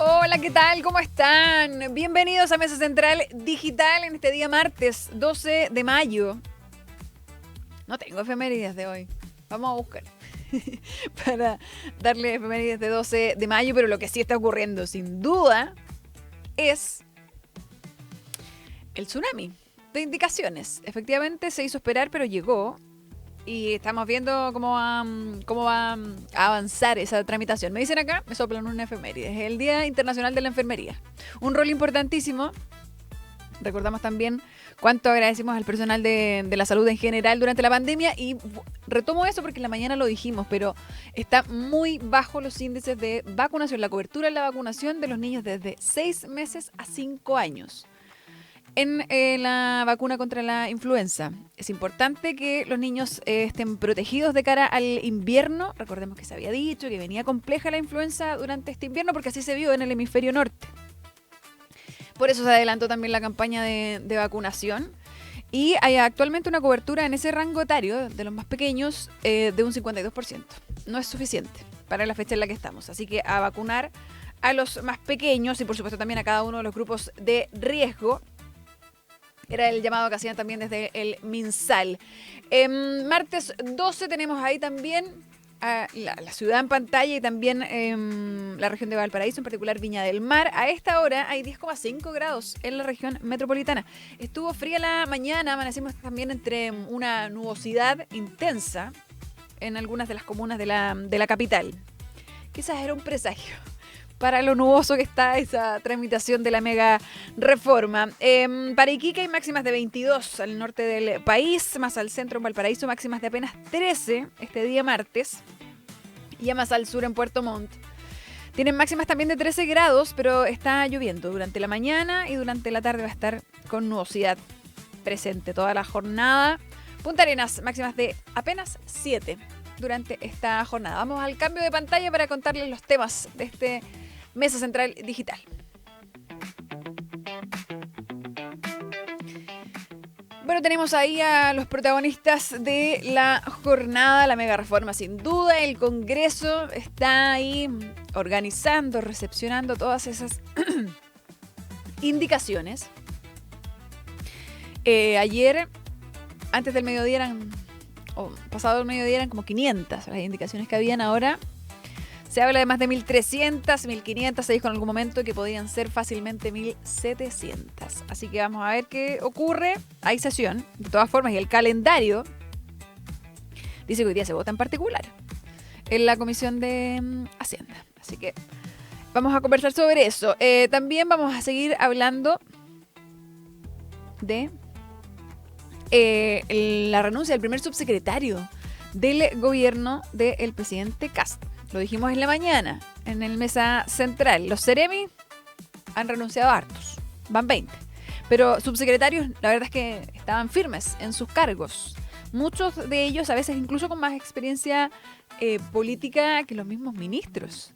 Hola, ¿qué tal? ¿Cómo están? Bienvenidos a Mesa Central Digital en este día martes 12 de mayo. No tengo efemérides de hoy. Vamos a buscar para darle efemérides de 12 de mayo, pero lo que sí está ocurriendo sin duda es el tsunami de indicaciones. Efectivamente se hizo esperar, pero llegó. Y estamos viendo cómo va a avanzar esa tramitación. Me dicen acá, me soplan una efeméride. Es el Día Internacional de la Enfermería. Un rol importantísimo. Recordamos también cuánto agradecimos al personal de la salud en general durante la pandemia. Y retomo eso porque en la mañana lo dijimos, pero está muy bajo los índices de vacunación, la cobertura de la vacunación de los niños desde 6 meses a 5 años. En la vacuna contra la influenza. Es importante que los niños estén protegidos de cara al invierno. Recordemos que se había dicho que venía compleja la influenza durante este invierno porque así se vio en el hemisferio norte. Por eso se adelantó también la campaña de vacunación. Y hay actualmente una cobertura en ese rango etario de los más pequeños de un 52%. No es suficiente para la fecha en la que estamos. Así que a vacunar a los más pequeños y por supuesto también a cada uno de los grupos de riesgo. Era el llamado que hacían también desde el MinSal. Martes 12 tenemos ahí también la ciudad en pantalla y también la región de Valparaíso, en particular Viña del Mar. A esta hora hay 10,5 grados en la región metropolitana. Estuvo fría la mañana, amanecimos también entre una nubosidad intensa en algunas de las comunas de la capital. Quizás era un presagio para lo nuboso que está esa tramitación de la mega reforma. Para Iquique hay máximas de 22 al norte del país, más al centro en Valparaíso máximas de apenas 13 este día martes, y ya más al sur en Puerto Montt. Tienen máximas también de 13 grados, pero está lloviendo durante la mañana y durante la tarde va a estar con nubosidad presente toda la jornada. Punta Arenas, máximas de apenas 7 durante esta jornada. Vamos al cambio de pantalla para contarles los temas de este Mesa Central Digital. Bueno, tenemos ahí a los protagonistas de la jornada, la mega reforma sin duda. El Congreso está ahí organizando, recepcionando todas esas indicaciones. Ayer, antes del mediodía pasado el mediodía eran como 500 las indicaciones que habían. Ahora se habla de más de 1.300, 1.500, se dijo en algún momento que podían ser fácilmente 1.700. Así que vamos a ver qué ocurre. Hay sesión, de todas formas, y el calendario dice que hoy día se vota en particular en la Comisión de Hacienda. Así que vamos a conversar sobre eso. También vamos a seguir hablando de la renuncia del primer subsecretario del gobierno del presidente Kast. Lo dijimos en la mañana, en el Mesa Central. Los Seremi han renunciado a hartos, van 20. Pero subsecretarios, la verdad es que estaban firmes en sus cargos. Muchos de ellos, a veces incluso con más experiencia política que los mismos ministros.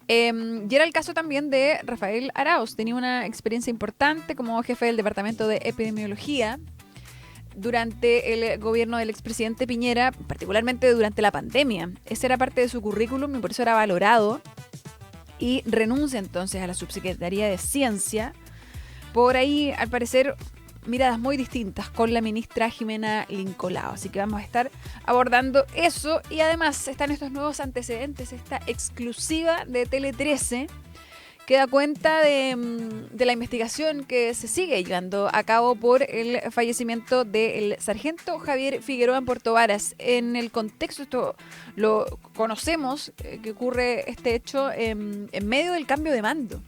Y era el caso también de Rafael Arauz. Tenía una experiencia importante como jefe del Departamento de Epidemiología durante el gobierno del expresidente Piñera, particularmente durante la pandemia. Esa era parte de su currículum y por eso era valorado. Y renuncia entonces a la subsecretaría de Ciencia. Por ahí, al parecer, miradas muy distintas con la ministra Jimena Lincolao. Así que vamos a estar abordando eso. Y además están estos nuevos antecedentes, esta exclusiva de Tele 13, que da cuenta de la investigación que se sigue llevando a cabo por el fallecimiento del sargento Javier Figueroa en Puerto Varas. En el contexto, esto lo conocemos, que ocurre este hecho en medio del cambio de mando.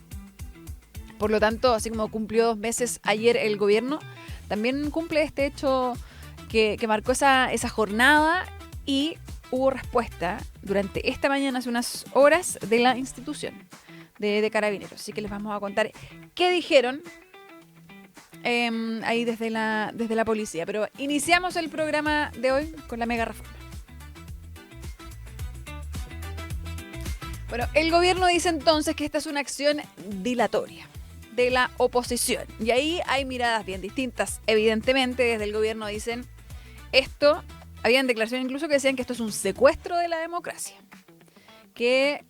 Por lo tanto, así como cumplió 2 meses ayer el gobierno, también cumple este hecho que marcó esa jornada, y hubo respuesta durante esta mañana, hace unas horas, de la institución de Carabineros. Así que les vamos a contar qué dijeron ahí desde la policía. Pero iniciamos el programa de hoy con la mega reforma. Bueno, el gobierno dice entonces que esta es una acción dilatoria de la oposición. Y ahí hay miradas bien distintas. Evidentemente, desde el gobierno dicen esto. Habían declaraciones incluso que decían que esto es un secuestro de la democracia. Que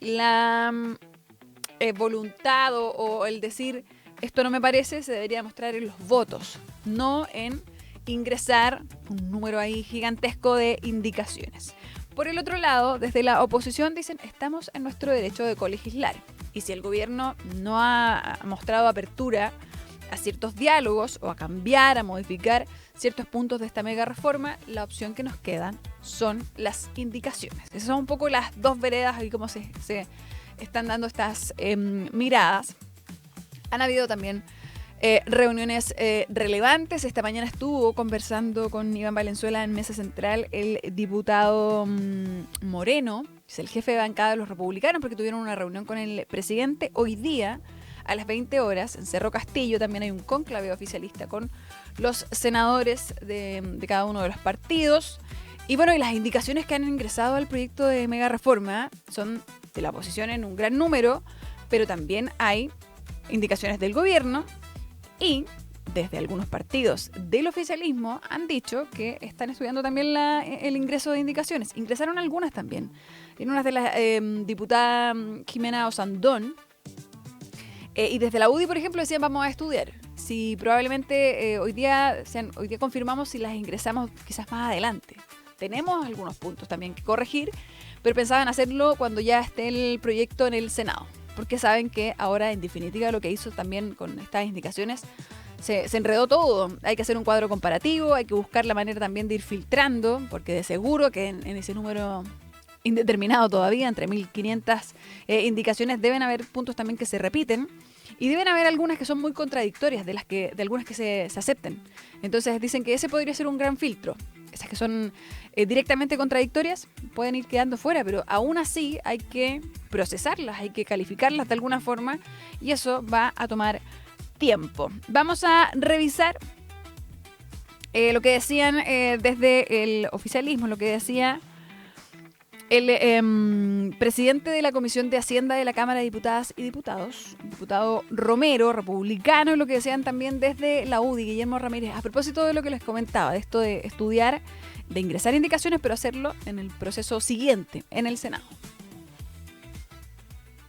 voluntad o el decir esto no me parece se debería mostrar en los votos, no en ingresar un número ahí gigantesco de indicaciones. Por el otro lado, desde la oposición dicen estamos en nuestro derecho de colegislar y si el gobierno no ha mostrado apertura a ciertos diálogos o a cambiar, a modificar ciertos puntos de esta mega reforma, la opción que nos quedan son las indicaciones. Esas son un poco las dos veredas ahí como se están dando estas miradas. Han habido también reuniones relevantes. Esta mañana estuvo conversando con Iván Valenzuela en Mesa Central el diputado Moreno, que es el jefe de bancada de los republicanos, porque tuvieron una reunión con el presidente. Hoy día, a las 20 horas, en Cerro Castillo, también hay un cónclave oficialista con los senadores de cada uno de los partidos. Y bueno, y las indicaciones que han ingresado al proyecto de mega reforma son de la oposición en un gran número, pero también hay indicaciones del gobierno y desde algunos partidos del oficialismo han dicho que están estudiando también el ingreso de indicaciones. Ingresaron algunas también. En una de las diputada Jimena Osandón y desde la UDI, por ejemplo, decían vamos a estudiar. Si probablemente hoy día confirmamos si las ingresamos quizás más adelante. Tenemos algunos puntos también que corregir, pero pensaban hacerlo cuando ya esté el proyecto en el Senado. Porque saben que ahora, en definitiva, lo que hizo también con estas indicaciones, se enredó todo. Hay que hacer un cuadro comparativo, hay que buscar la manera también de ir filtrando, porque de seguro que en ese número indeterminado todavía, entre 1.500 indicaciones, deben haber puntos también que se repiten y deben haber algunas que son muy contradictorias de algunas que se acepten. Entonces dicen que ese podría ser un gran filtro. Esas que son directamente contradictorias pueden ir quedando fuera, pero aún así hay que procesarlas, hay que calificarlas de alguna forma y eso va a tomar tiempo. Vamos a revisar lo que decían desde el oficialismo, lo que decía el presidente de la Comisión de Hacienda de la Cámara de Diputadas y Diputados, el diputado Romero, republicano, y lo que decían también desde la UDI, Guillermo Ramírez, a propósito de lo que les comentaba, de esto de estudiar, de ingresar indicaciones, pero hacerlo en el proceso siguiente, en el Senado.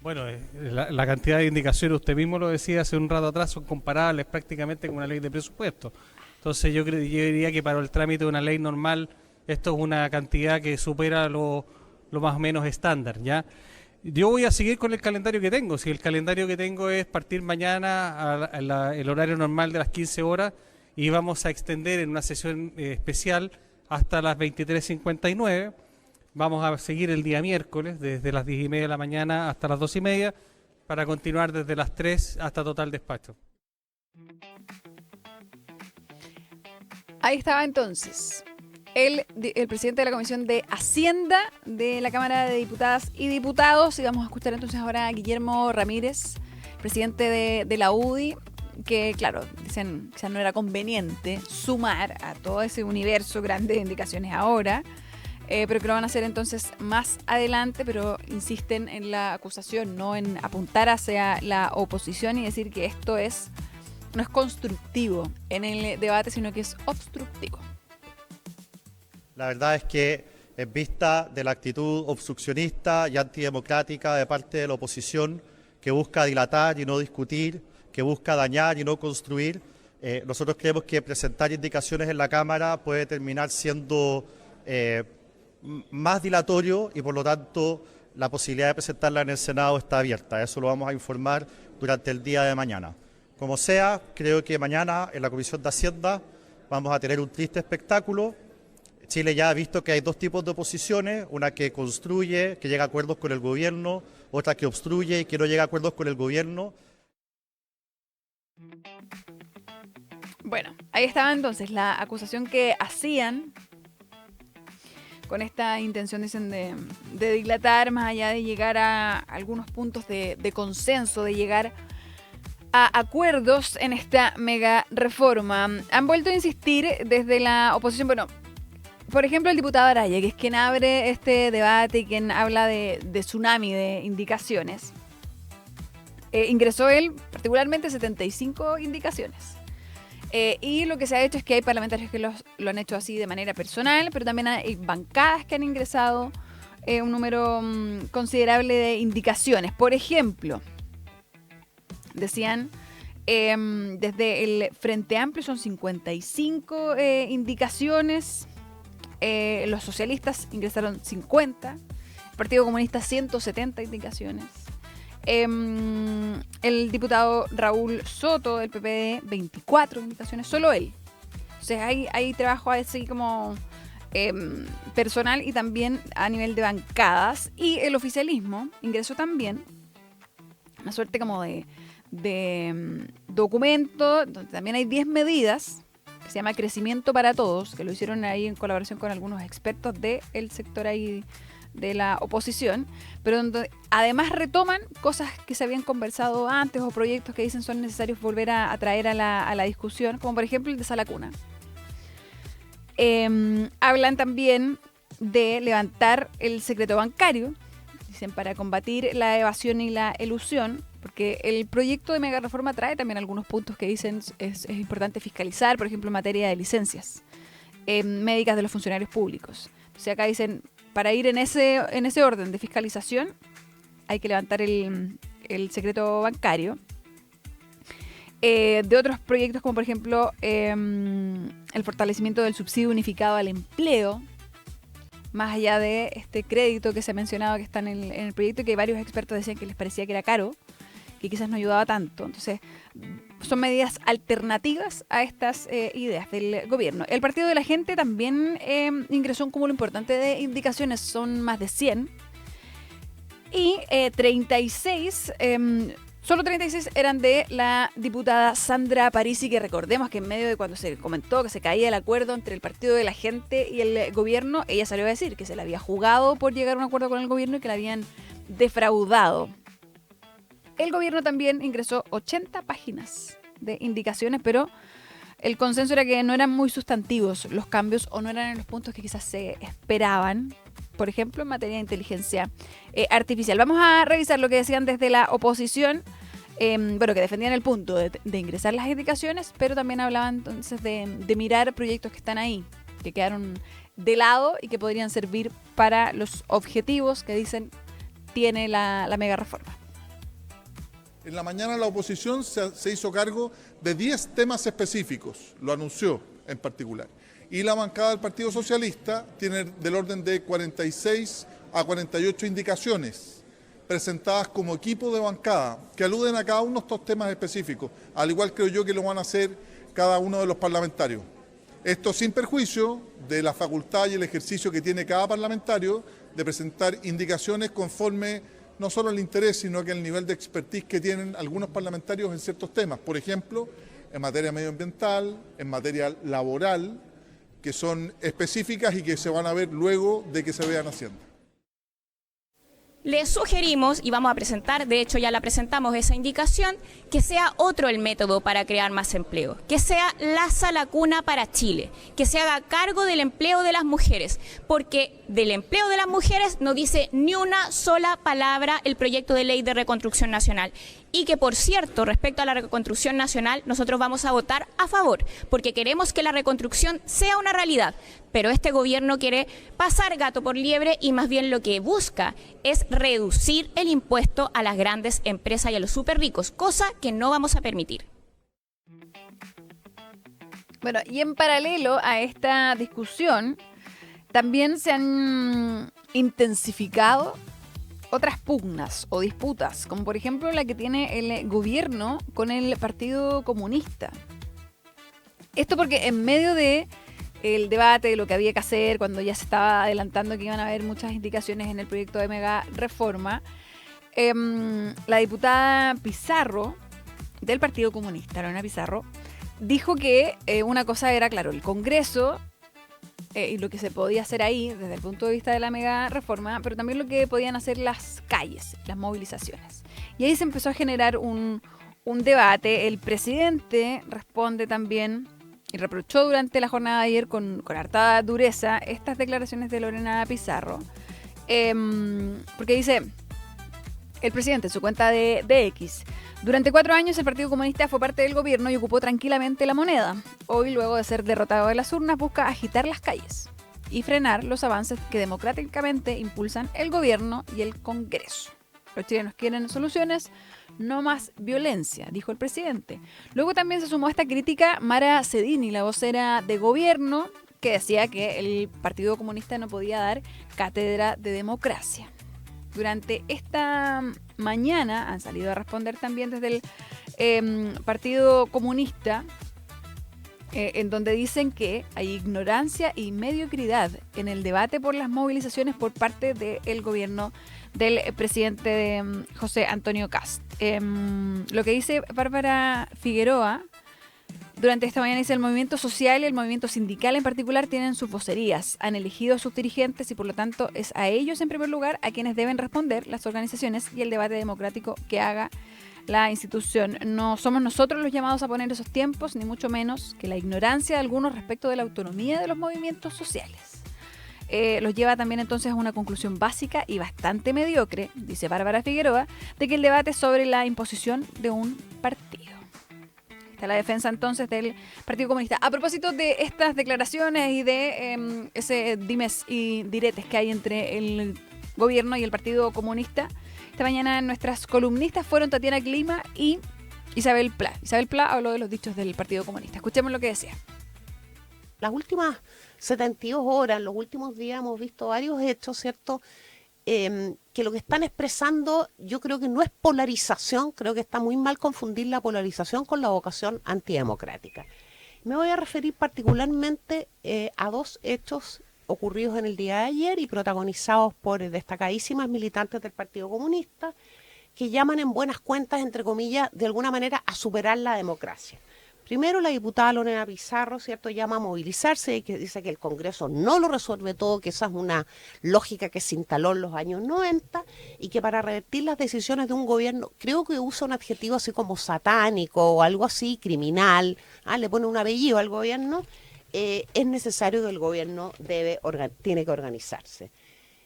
Bueno, la cantidad de indicaciones, usted mismo lo decía hace un rato atrás, son comparables prácticamente con una ley de presupuesto. Entonces yo diría que para el trámite de una ley normal, esto es una cantidad que supera lo más o menos estándar, ¿ya? Yo voy a seguir con el calendario que tengo. Si el calendario que tengo es partir mañana el horario normal de las 15 horas y vamos a extender en una sesión especial hasta las 23:59. Vamos a seguir el día miércoles desde las 10:30 de la mañana hasta las 2:30 para continuar desde las 3 hasta total despacho. Ahí estaba entonces el presidente de la Comisión de Hacienda de la Cámara de Diputadas y Diputados. Y vamos a escuchar entonces ahora a Guillermo Ramírez, presidente de la UDI, que claro, dicen que no era conveniente sumar a todo ese universo grande de indicaciones ahora, pero que lo van a hacer entonces más adelante, pero insisten en la acusación, no en apuntar hacia la oposición y decir que esto no es constructivo en el debate, sino que es obstructivo. La verdad es que en vista de la actitud obstruccionista y antidemocrática de parte de la oposición que busca dilatar y no discutir, que busca dañar y no construir, nosotros creemos que presentar indicaciones en la Cámara puede terminar siendo más dilatorio y por lo tanto la posibilidad de presentarla en el Senado está abierta. Eso lo vamos a informar durante el día de mañana. Como sea, creo que mañana en la Comisión de Hacienda vamos a tener un triste espectáculo. Chile ya ha visto que hay dos tipos de oposiciones, una que construye, que llega a acuerdos con el gobierno, otra que obstruye y que no llega a acuerdos con el gobierno. Bueno, ahí estaba entonces la acusación que hacían con esta intención, dicen, de dilatar más allá de llegar a algunos puntos de consenso, de llegar a acuerdos en esta mega reforma. Han vuelto a insistir desde la oposición, bueno, por ejemplo, el diputado Araya, que es quien abre este debate y quien habla de tsunami de indicaciones. Ingresó él particularmente 75 indicaciones. Y lo que se ha hecho es que hay parlamentarios que lo han hecho así de manera personal, pero también hay bancadas que han ingresado un número considerable de indicaciones. Por ejemplo, decían, desde el Frente Amplio son 55 indicaciones, los socialistas ingresaron 50, el Partido Comunista 170 indicaciones, el diputado Raúl Soto del PPD 24 indicaciones, solo él. O sea, hay trabajo así como personal y también a nivel de bancadas. Y el oficialismo ingresó también una suerte como de documento donde también hay 10 medidas que se llama Crecimiento para Todos, que lo hicieron ahí en colaboración con algunos expertos del sector ahí de la oposición, pero donde además retoman cosas que se habían conversado antes o proyectos que dicen son necesarios volver a traer a la discusión, como por ejemplo el de Sala Cuna. Hablan también de levantar el secreto bancario, dicen, para combatir la evasión y la elusión, porque el proyecto de mega reforma trae también algunos puntos que dicen es importante fiscalizar, por ejemplo en materia de licencias médicas de los funcionarios públicos. Entonces acá dicen, para ir en ese orden de fiscalización hay que levantar el secreto bancario. De otros proyectos como por ejemplo el fortalecimiento del subsidio unificado al empleo, más allá de este crédito que se ha mencionado que está en el proyecto, que varios expertos decían que les parecía que era caro, que quizás no ayudaba tanto. Entonces son medidas alternativas a estas ideas del gobierno. El Partido de la Gente también ingresó un cúmulo importante de indicaciones, son más de 100 y 36 solo 36 eran de la diputada Sandra Parisi, que recordemos que en medio de cuando se comentó que se caía el acuerdo entre el Partido de la Gente y el gobierno, ella salió a decir que se le había jugado por llegar a un acuerdo con el gobierno y que la habían defraudado. El gobierno también ingresó 80 páginas de indicaciones, pero el consenso era que no eran muy sustantivos los cambios o no eran en los puntos que quizás se esperaban, por ejemplo, en materia de inteligencia artificial. Vamos a revisar lo que decían desde la oposición, que defendían el punto de ingresar las indicaciones, pero también hablaban entonces de mirar proyectos que están ahí, que quedaron de lado y que podrían servir para los objetivos que dicen tiene la mega reforma. En la mañana la oposición se hizo cargo de 10 temas específicos, lo anunció en particular. Y la bancada del Partido Socialista tiene del orden de 46 a 48 indicaciones presentadas como equipo de bancada que aluden a cada uno de estos temas específicos, al igual creo yo que lo van a hacer cada uno de los parlamentarios. Esto sin perjuicio de la facultad y el ejercicio que tiene cada parlamentario de presentar indicaciones conforme no solo el interés, sino que el nivel de expertise que tienen algunos parlamentarios en ciertos temas. Por ejemplo, en materia medioambiental, en materia laboral, que son específicas y que se van a ver luego de que se vean haciendo. Le sugerimos, y vamos a presentar, de hecho ya la presentamos esa indicación, que sea otro el método para crear más empleo, que sea la Sala Cuna para Chile, que se haga cargo del empleo de las mujeres, porque del empleo de las mujeres no dice ni una sola palabra el proyecto de ley de reconstrucción nacional. Y que, por cierto, respecto a la reconstrucción nacional, nosotros vamos a votar a favor, porque queremos que la reconstrucción sea una realidad. Pero este gobierno quiere pasar gato por liebre y más bien lo que busca es reducir el impuesto a las grandes empresas y a los súper ricos, cosa que no vamos a permitir. Bueno, y en paralelo a esta discusión, también se han intensificado otras pugnas o disputas, como por ejemplo la que tiene el gobierno con el Partido Comunista. Esto porque en medio de el debate de lo que había que hacer, cuando ya se estaba adelantando que iban a haber muchas indicaciones en el proyecto de mega reforma, la diputada Pizarro del Partido Comunista, Lorena Pizarro, dijo que una cosa era, claro, el Congreso y lo que se podía hacer ahí desde el punto de vista de la mega reforma, pero también lo que podían hacer las calles, las movilizaciones. Y ahí se empezó a generar un debate. El presidente responde también y reprochó durante la jornada de ayer con harta dureza estas declaraciones de Lorena Pizarro, porque dice el presidente en su cuenta de X: durante 4 años el Partido Comunista fue parte del gobierno y ocupó tranquilamente la moneda. Hoy, luego de ser derrotado en las urnas, busca agitar las calles y frenar los avances que democráticamente impulsan el gobierno y el Congreso. Los chilenos quieren soluciones, no más violencia, dijo el presidente. Luego también se sumó a esta crítica Mara Cedini, la vocera de gobierno, que decía que el Partido Comunista no podía dar cátedra de democracia. Durante esta mañana han salido a responder también desde el Partido Comunista, en donde dicen que hay ignorancia y mediocridad en el debate por las movilizaciones por parte del gobierno del presidente José Antonio Kast. Lo que dice Bárbara Figueroa durante esta mañana dice: el movimiento social y el movimiento sindical en particular tienen sus vocerías, han elegido a sus dirigentes y por lo tanto es a ellos en primer lugar a quienes deben responder las organizaciones y el debate democrático que haga la institución. No somos nosotros los llamados a poner esos tiempos, ni mucho menos que la ignorancia de algunos respecto de la autonomía de los movimientos sociales. Los lleva también entonces a una conclusión básica y bastante mediocre, dice Bárbara Figueroa, de que el debate es sobre la imposición de un partido. Está la defensa entonces del Partido Comunista. A propósito de estas declaraciones y de ese dimes y diretes que hay entre el gobierno y el Partido Comunista, esta mañana nuestras columnistas fueron Tatiana Clima y Isabel Pla. Isabel Pla habló de los dichos del Partido Comunista. Escuchemos lo que decía. Las últimas 72 horas, los últimos días hemos visto varios hechos, ¿cierto? Que lo que están expresando yo creo que no es polarización, creo que está muy mal confundir la polarización con la vocación antidemocrática. Me voy a referir particularmente a dos hechos ocurridos en el día de ayer y protagonizados por destacadísimas militantes del Partido Comunista que llaman en buenas cuentas, entre comillas, de alguna manera a superar la democracia. Primero, la diputada Lorena Pizarro, ¿cierto?, llama a movilizarse y que dice que el Congreso no lo resuelve todo, que esa es una lógica que se instaló en los años 90 y que para revertir las decisiones de un gobierno, creo que usa un adjetivo así como satánico o algo así, criminal, le pone un apellido al gobierno, es necesario que el gobierno tiene que organizarse.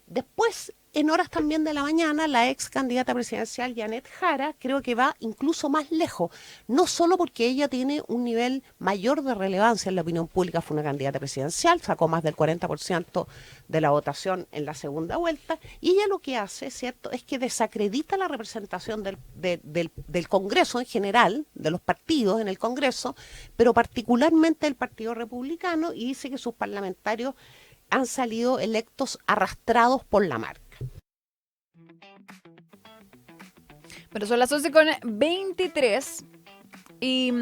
Después, en horas también de la mañana, la ex candidata presidencial Janet Jara creo que va incluso más lejos, no solo porque ella tiene un nivel mayor de relevancia en la opinión pública, fue una candidata presidencial, sacó más del 40% de la votación en la segunda vuelta, y ella lo que hace, ¿cierto?, es que desacredita la representación del Congreso en general, de los partidos en el Congreso, pero particularmente del Partido Republicano, y dice que sus parlamentarios han salido electos arrastrados por la marca. Pero son las 11:23 y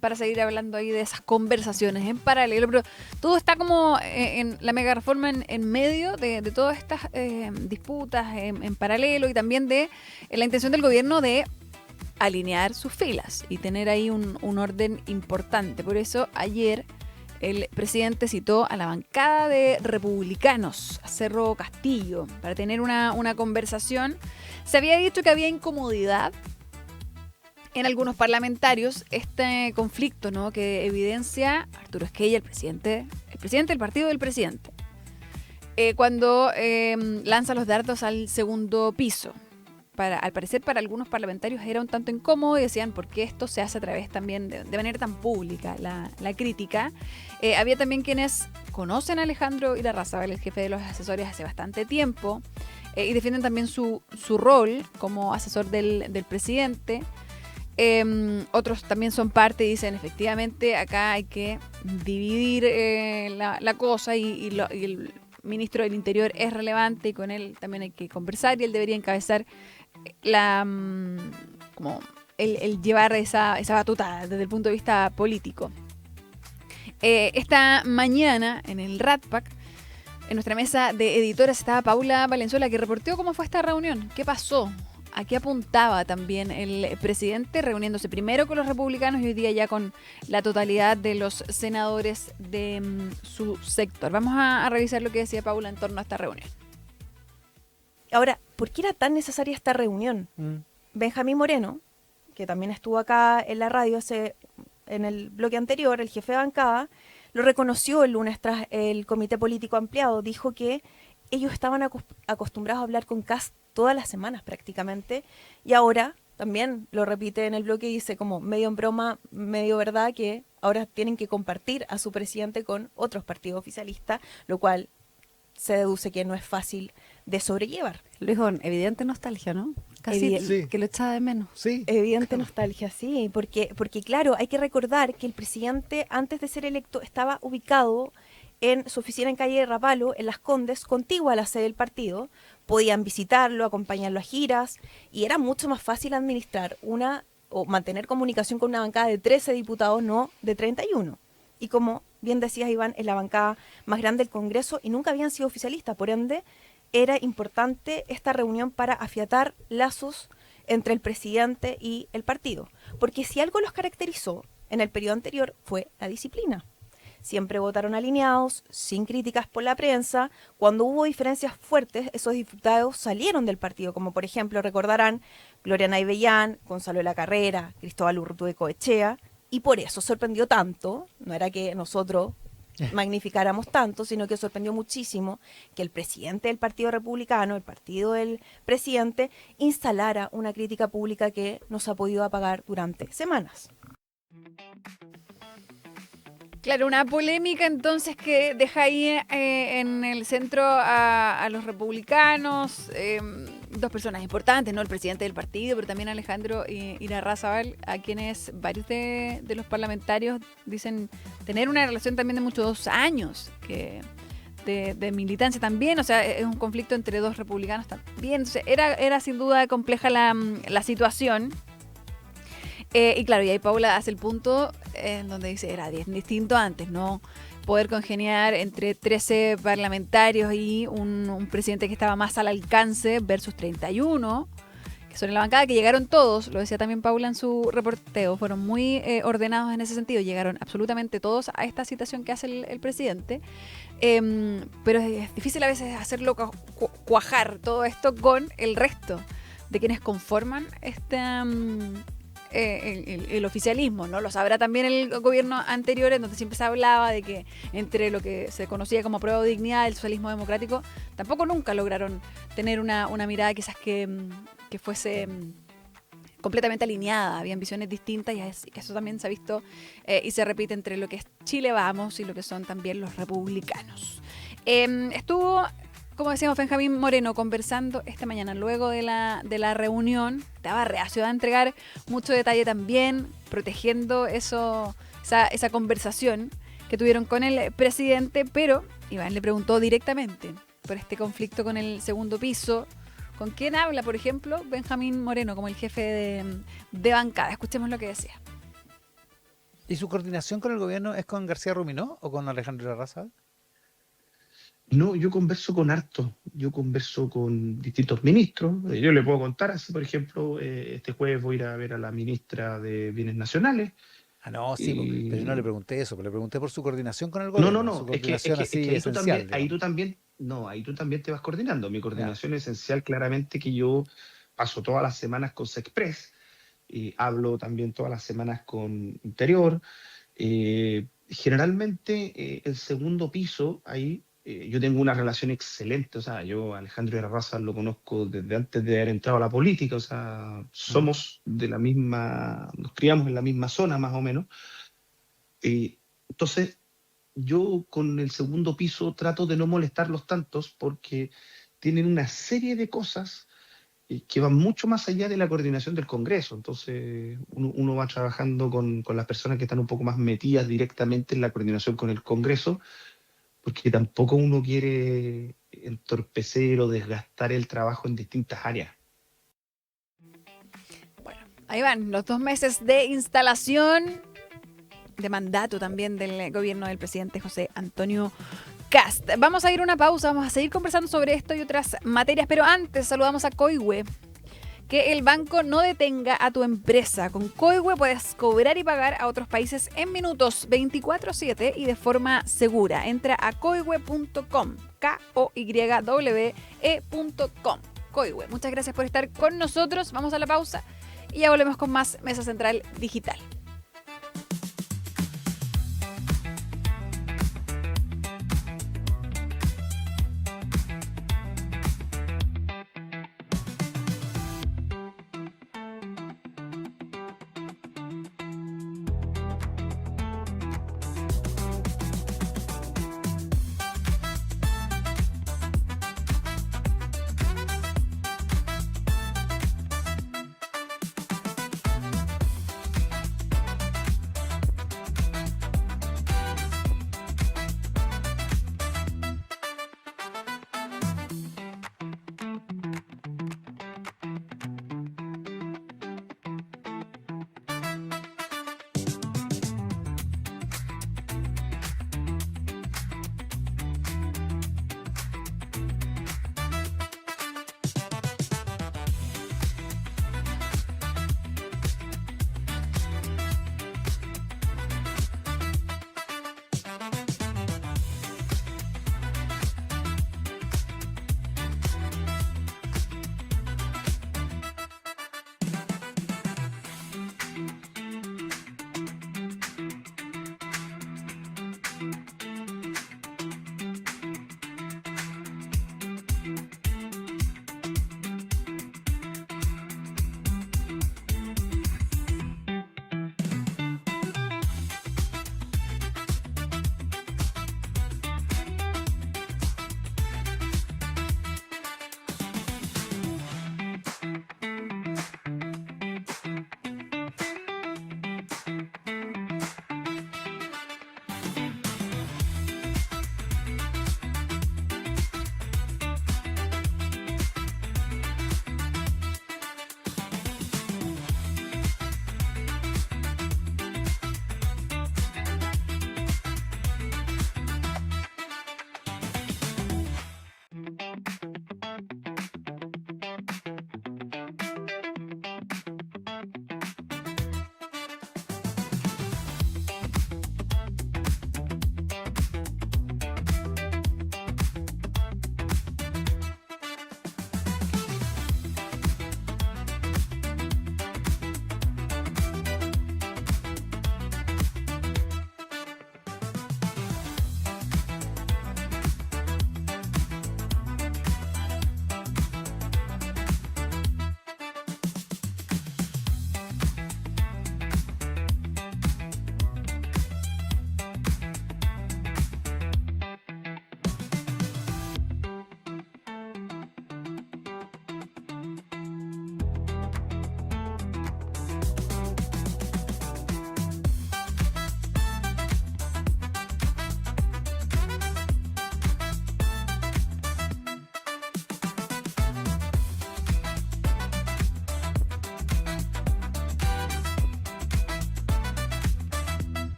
para seguir hablando ahí de esas conversaciones en paralelo, pero todo está como en la mega reforma en medio de todas estas disputas en paralelo y también de la intención del gobierno de alinear sus filas y tener ahí un orden importante. Por eso ayer el presidente citó a la bancada de republicanos, a Cerro Castillo, para tener una conversación. Se había dicho que había incomodidad en algunos parlamentarios, este conflicto, ¿no?, que evidencia Arturo Esquella, el presidente del partido del presidente, cuando lanza los dardos al segundo piso. Al parecer para algunos parlamentarios era un tanto incómodo y decían por qué esto se hace a través también de manera tan pública la crítica. Había también quienes conocen a Alejandro Irarrázaval, el jefe de los asesores, hace bastante tiempo y defienden también su rol como asesor del presidente. Otros también son parte y dicen efectivamente acá hay que dividir la cosa y el ministro del Interior es relevante y con él también hay que conversar y él debería encabezar como el llevar esa batuta desde el punto de vista político. Esta mañana en el RATPAC, en nuestra mesa de editoras, estaba Paula Valenzuela, que reportó cómo fue esta reunión, qué pasó, a qué apuntaba también el presidente, reuniéndose primero con los republicanos y hoy día ya con la totalidad de los senadores de su sector. Vamos a revisar lo que decía Paula en torno a esta reunión. Ahora, ¿por qué era tan necesaria esta reunión? Benjamín Moreno, que también estuvo acá en la radio en el bloque anterior, el jefe de bancada, lo reconoció el lunes tras el comité político ampliado. Dijo que ellos estaban acostumbrados a hablar con Kast todas las semanas prácticamente, y ahora también lo repite en el bloque y dice como medio en broma, medio verdad, que ahora tienen que compartir a su presidente con otros partidos oficialistas, lo cual se deduce que no es fácil de sobrellevar. Luis, con evidente nostalgia, ¿no? Casi Sí. que lo echaba de menos. Sí. Evidente nostalgia, sí, porque claro, hay que recordar que el presidente antes de ser electo estaba ubicado en su oficina en calle Rapalo, en Las Condes, contigua a la sede del partido. Podían visitarlo, acompañarlo a giras, y era mucho más fácil administrar o mantener comunicación con una bancada de 13 diputados, no de 31. Y como bien decías, Iván, es la bancada más grande del Congreso y nunca habían sido oficialistas, por ende, era importante esta reunión para afiatar lazos entre el presidente y el partido. Porque si algo los caracterizó en el periodo anterior fue la disciplina. Siempre votaron alineados, sin críticas por la prensa. Cuando hubo diferencias fuertes, esos diputados salieron del partido, como por ejemplo recordarán Gloria Naibellán, Gonzalo de la Carrera, Cristóbal Urrutúa-Echea, y por eso sorprendió tanto, no era que nosotros magnificáramos tanto, sino que sorprendió muchísimo que el presidente del Partido Republicano, el partido del presidente, instalara una crítica pública que no se ha podido apagar durante semanas. Claro, una polémica entonces que deja ahí en el centro a los republicanos, dos personas importantes, ¿no? El presidente del partido, pero también Alejandro Irarrázaval, a quienes varios de los parlamentarios dicen tener una relación también de muchos años, de militancia también, o sea, es un conflicto entre dos republicanos también. Entonces, era sin duda compleja la situación. Y claro, y ahí Paula hace el punto en donde dice, era distinto antes, ¿no? Poder congeniar entre 13 parlamentarios y un presidente que estaba más al alcance versus 31, que son en la bancada, que llegaron todos, lo decía también Paula en su reporteo, fueron muy ordenados en ese sentido, llegaron absolutamente todos a esta citación que hace el presidente, pero es difícil a veces hacerlo cuajar todo esto con el resto de quienes conforman el oficialismo, ¿no? Lo sabrá también el gobierno anterior, en donde siempre se hablaba de que entre lo que se conocía como prueba de dignidad del socialismo democrático, tampoco nunca lograron tener una mirada quizás que fuese completamente alineada, habían visiones distintas y eso también se ha visto y se repite entre lo que es Chile Vamos y lo que son también los republicanos. Estuvo, como decíamos, Benjamín Moreno conversando esta mañana luego de la reunión. Estaba reacio a entregar mucho detalle también, protegiendo esa conversación que tuvieron con el presidente, pero Iván le preguntó directamente por este conflicto con el segundo piso. ¿Con quién habla, por ejemplo, Benjamín Moreno como el jefe de bancada? Escuchemos lo que decía. ¿Y su coordinación con el gobierno es con García Ruminó o con Alejandro Irarrázaval? No, yo converso con harto, yo converso con distintos ministros. Yo le puedo contar así, por ejemplo, este jueves voy a ir a ver a la ministra de Bienes Nacionales. Ah, no, sí, Y- pero yo no le pregunté eso, le pregunté por su coordinación con el No, gobierno. no, su no, es que coordinación así ahí tú esencial, también, digamos. ahí tú también te vas coordinando. Mi coordinación esencial, claramente, que yo paso todas las semanas con Sexpress, y hablo también todas las semanas con Interior. Generalmente, el segundo piso, ahí yo tengo una relación excelente. O sea, yo a Alejandro Irarrázaval lo conozco desde antes de haber entrado a la política. O sea, somos de la misma, nos criamos en la misma zona, más o menos. Entonces, yo con el segundo piso trato de no molestarlos tantos porque tienen una serie de cosas que van mucho más allá de la coordinación del Congreso. Entonces, uno va trabajando con las personas que están un poco más metidas directamente en la coordinación con el Congreso, porque tampoco uno quiere entorpecer o desgastar el trabajo en distintas áreas. Bueno, ahí van los 2 meses de instalación, de mandato también del gobierno del presidente José Antonio Kast. Vamos a ir a una pausa, vamos a seguir conversando sobre esto y otras materias, pero antes saludamos a Coihue. Que el banco no detenga a tu empresa. Con Coihue puedes cobrar y pagar a otros países en minutos, 24/7 y de forma segura. Entra a coihue.com, KOYWE.com. Coihue, muchas gracias por estar con nosotros. Vamos a la pausa y ya volvemos con más Mesa Central Digital.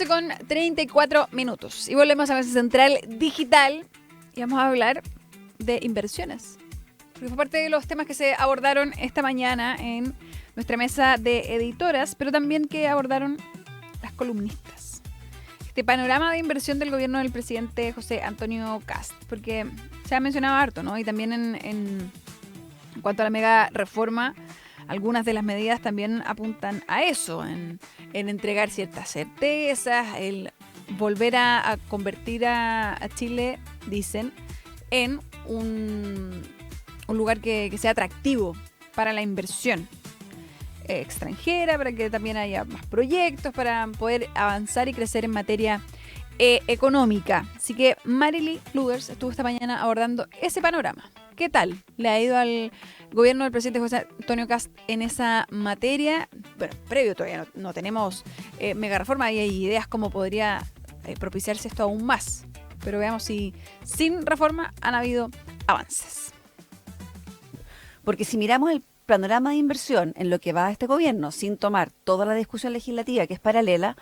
11:34. Y volvemos a Mesa Central Digital y vamos a hablar de inversiones. Porque fue parte de los temas que se abordaron esta mañana en nuestra mesa de editoras, pero también que abordaron las columnistas. Este panorama de inversión del gobierno del presidente José Antonio Kast, porque se ha mencionado harto, ¿no? Y también en cuanto a la mega reforma, algunas de las medidas también apuntan a eso, en entregar ciertas certezas, el volver a convertir a Chile, dicen, en un lugar que sea atractivo para la inversión extranjera, para que también haya más proyectos, para poder avanzar y crecer en materia económica. Así que Marily Lugers estuvo esta mañana abordando ese panorama. ¿Qué tal le ha ido al gobierno del presidente José Antonio Kast en esa materia? Bueno, previo todavía no tenemos mega reforma y hay ideas cómo podría propiciarse esto aún más. Pero veamos si sin reforma han habido avances. Porque si miramos el panorama de inversión en lo que va a este gobierno, sin tomar toda la discusión legislativa que es paralela,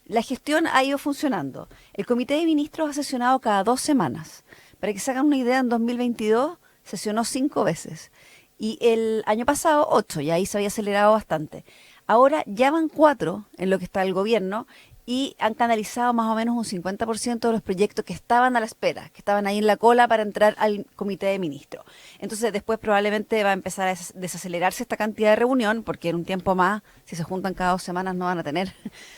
la gestión ha ido funcionando. El Comité de Ministros ha sesionado cada 2 semanas. Para que se hagan una idea, en 2022 sesionó 5 veces. Y el año pasado 8, y ahí se había acelerado bastante. Ahora ya van 4 en lo que está el gobierno y han canalizado más o menos un 50% de los proyectos que estaban a la espera, que estaban ahí en la cola para entrar al Comité de Ministros. Entonces después probablemente va a empezar a desacelerarse esta cantidad de reunión, porque en un tiempo más, si se juntan cada 2 semanas, no van a tener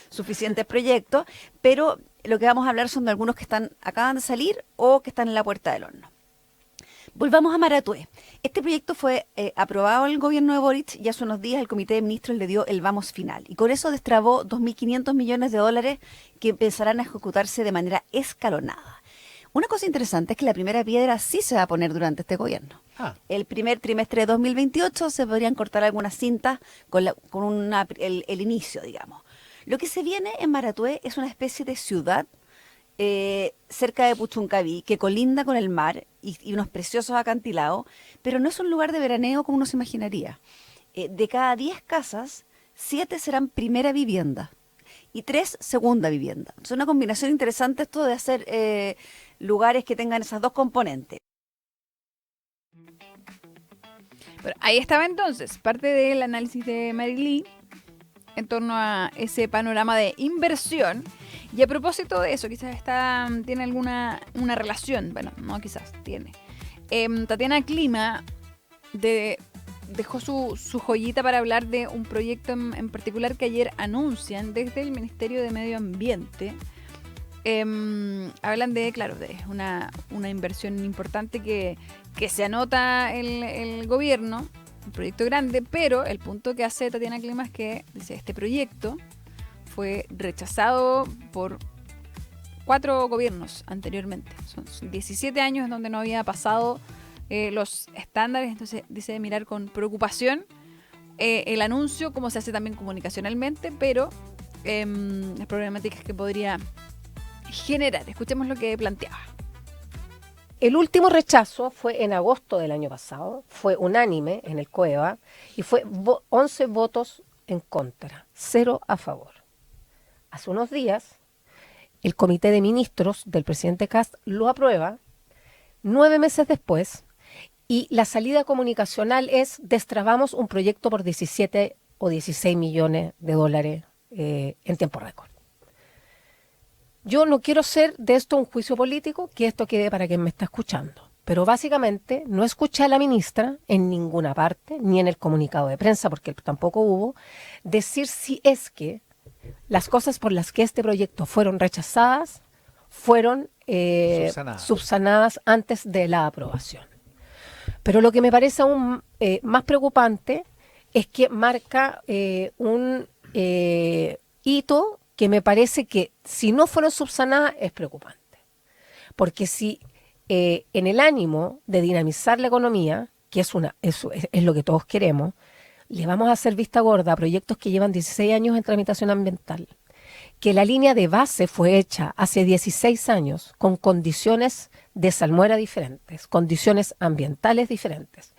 suficientes proyectos, pero lo que vamos a hablar son de algunos que acaban de salir o que están en la puerta del horno. Volvamos a Maratué. Este proyecto fue aprobado en el gobierno de Boric y hace unos días el Comité de Ministros le dio el vamos final. Y con eso destrabó $2.500 millones que empezarán a ejecutarse de manera escalonada. Una cosa interesante es que la primera piedra sí se va a poner durante este gobierno. El primer trimestre de 2028 se podrían cortar algunas cintas con el inicio, digamos. Lo que se viene en Maratué es una especie de ciudad cerca de Puchuncaví, que colinda con el mar y unos preciosos acantilados, pero no es un lugar de veraneo como uno se imaginaría. De cada 10 casas, 7 serán primera vivienda y 3 segunda vivienda. Es una combinación interesante esto de hacer lugares que tengan esas dos componentes. Bueno, ahí estaba entonces parte del análisis de Marily en torno a ese panorama de inversión. Y a propósito de eso, quizás tiene alguna relación, bueno, no quizás, tiene. Tatiana Clima dejó su joyita para hablar de un proyecto en particular que ayer anuncian desde el Ministerio de Medio Ambiente. Hablan de una inversión importante que se anota el gobierno, un proyecto grande, pero el punto que hace Tatiana Clima es que dice, este proyecto fue rechazado por 4 gobiernos anteriormente. Son 17 años en donde no había pasado los estándares, entonces dice mirar con preocupación el anuncio, como se hace también comunicacionalmente, pero las problemáticas que podría generar. Escuchemos lo que planteaba. El último rechazo fue en agosto del año pasado, fue unánime en el COEVA y fue 11 votos en contra, 0 a favor. Hace unos días, el Comité de Ministros del presidente Kast lo aprueba 9 meses después y la salida comunicacional es destrabamos un proyecto por 17 o 16 millones de dólares en tiempo récord. Yo no quiero hacer de esto un juicio político, que esto quede para quien me está escuchando. Pero básicamente no escuché a la ministra en ninguna parte, ni en el comunicado de prensa, porque tampoco hubo, decir si es que las cosas por las que este proyecto fueron rechazadas fueron subsanadas antes de la aprobación. Pero lo que me parece aún más preocupante es que marca un hito que me parece que si no fueron subsanadas es preocupante. Porque si en el ánimo de dinamizar la economía, que es lo que todos queremos, le vamos a hacer vista gorda a proyectos que llevan 16 años en tramitación ambiental, que la línea de base fue hecha hace 16 años con condiciones de salmuera diferentes, condiciones ambientales diferentes,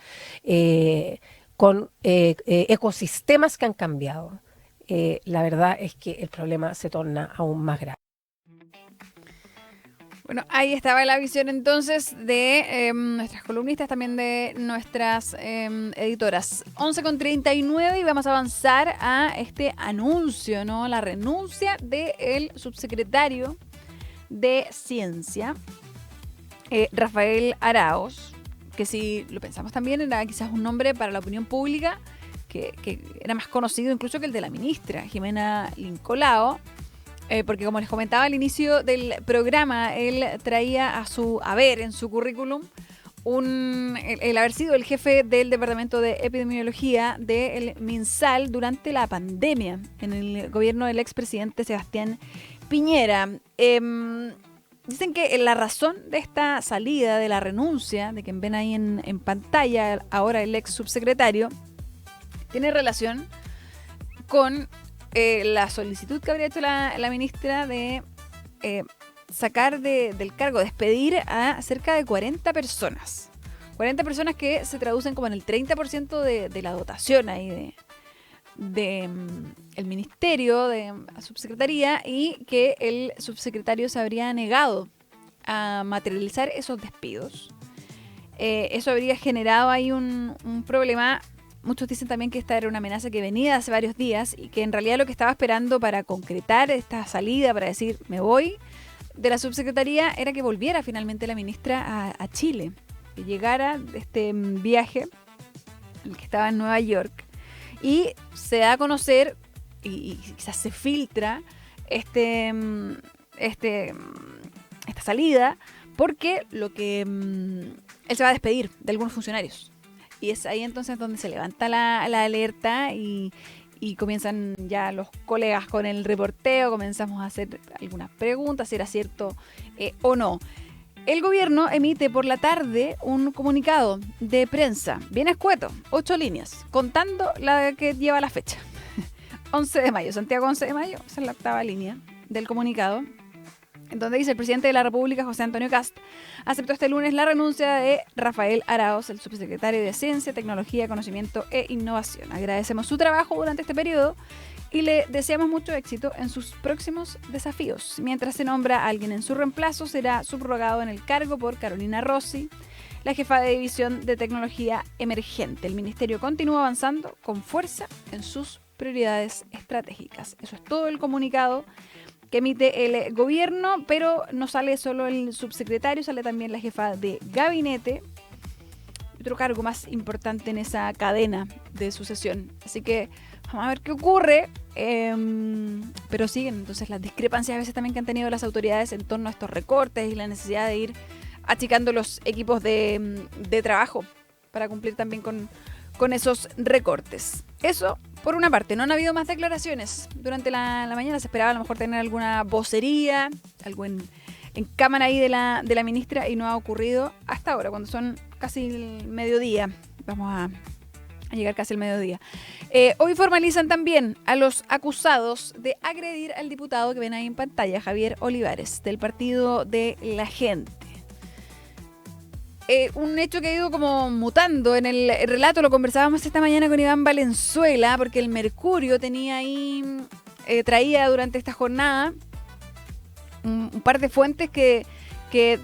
con ecosistemas que han cambiado, la verdad es que el problema se torna aún más grave. Bueno, ahí estaba la visión entonces de nuestras columnistas, también de nuestras editoras. 11:39 y vamos a avanzar a este anuncio, ¿no? La renuncia del subsecretario de Ciencia, Rafael Araoz, que si lo pensamos también era quizás un nombre para la opinión pública que era más conocido incluso que el de la ministra, Jimena Lincolao. Porque como les comentaba al inicio del programa, él traía en su currículum el haber sido el jefe del Departamento de Epidemiología del MinSal durante la pandemia en el gobierno del expresidente Sebastián Piñera. Dicen que la razón de esta salida, de la renuncia, de quien ven ahí en pantalla ahora el ex subsecretario, tiene relación con la solicitud que habría hecho la ministra de sacar del cargo, despedir a cerca de 40 personas. 40 personas que se traducen como en el 30% de la dotación ahí de el ministerio, de la subsecretaría, y que el subsecretario se habría negado a materializar esos despidos. Eso habría generado ahí un problema. Muchos dicen también que esta era una amenaza que venía hace varios días y que en realidad lo que estaba esperando para concretar esta salida, para decir me voy de la subsecretaría, era que volviera finalmente la ministra a Chile, que llegara de este viaje, el que estaba en Nueva York, y se da a conocer y quizás se filtra esta salida porque él se va a despedir de algunos funcionarios. Y es ahí entonces donde se levanta la alerta y comienzan ya los colegas con el reporteo, comenzamos a hacer algunas preguntas, si era cierto o no. El gobierno emite por la tarde un comunicado de prensa, bien escueto, 8 líneas, contando la que lleva la fecha. 11 de mayo, Santiago 11 de mayo, esa es la octava línea del comunicado, en donde dice: el presidente de la República, José Antonio Kast, aceptó este lunes la renuncia de Rafael Araoz, el subsecretario de Ciencia, Tecnología, Conocimiento e Innovación. Agradecemos su trabajo durante este periodo y le deseamos mucho éxito en sus próximos desafíos. Mientras se nombra a alguien en su reemplazo, será subrogado en el cargo por Carolina Rossi, la jefa de División de Tecnología Emergente. El ministerio continúa avanzando con fuerza en sus prioridades estratégicas. Eso es todo el comunicado que emite el gobierno, pero no sale solo el subsecretario, sale también la jefa de gabinete, otro cargo más importante en esa cadena de sucesión. Así que vamos a ver qué ocurre, pero siguen entonces las discrepancias a veces también que han tenido las autoridades en torno a estos recortes y la necesidad de ir achicando los equipos de trabajo para cumplir también con esos recortes. Eso por una parte. No han habido más declaraciones durante la mañana. Se esperaba a lo mejor tener alguna vocería, algo en cámara ahí de la ministra, y no ha ocurrido hasta ahora, cuando son casi el mediodía. Vamos a llegar casi al mediodía. Hoy formalizan también a los acusados de agredir al diputado que ven ahí en pantalla, Javier Olivares, del Partido de la Gente. Un hecho que ha ido como mutando en el relato, lo conversábamos esta mañana con Iván Valenzuela, porque el Mercurio tenía ahí, traía durante esta jornada un par de fuentes que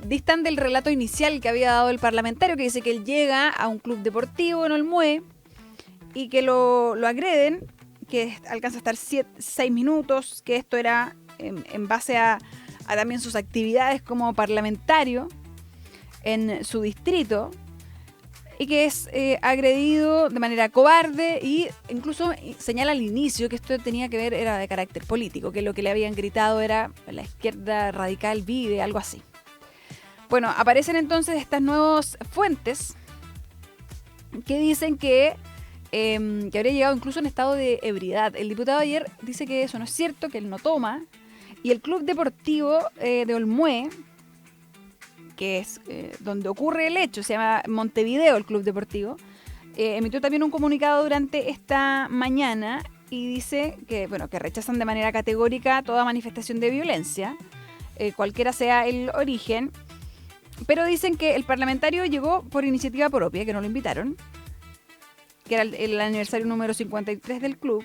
distan del relato inicial que había dado el parlamentario, que dice que él llega a un club deportivo en Olmué y que lo agreden, que alcanza a estar 6 minutos, que esto era en base a también sus actividades como parlamentario en su distrito, y que es agredido de manera cobarde, y incluso señala al inicio que esto tenía que ver, era de carácter político, que lo que le habían gritado era la izquierda radical vive, algo así. Bueno, aparecen entonces estas nuevas fuentes que dicen que habría llegado incluso en estado de ebriedad. El diputado ayer dice que eso no es cierto, que él no toma, y el club deportivo de Olmué, que es donde ocurre el hecho, se llama Montevideo el club deportivo, emitió también un comunicado durante esta mañana y dice que rechazan de manera categórica toda manifestación de violencia, cualquiera sea el origen, pero dicen que el parlamentario llegó por iniciativa propia, que no lo invitaron, que era el aniversario número 53 del club,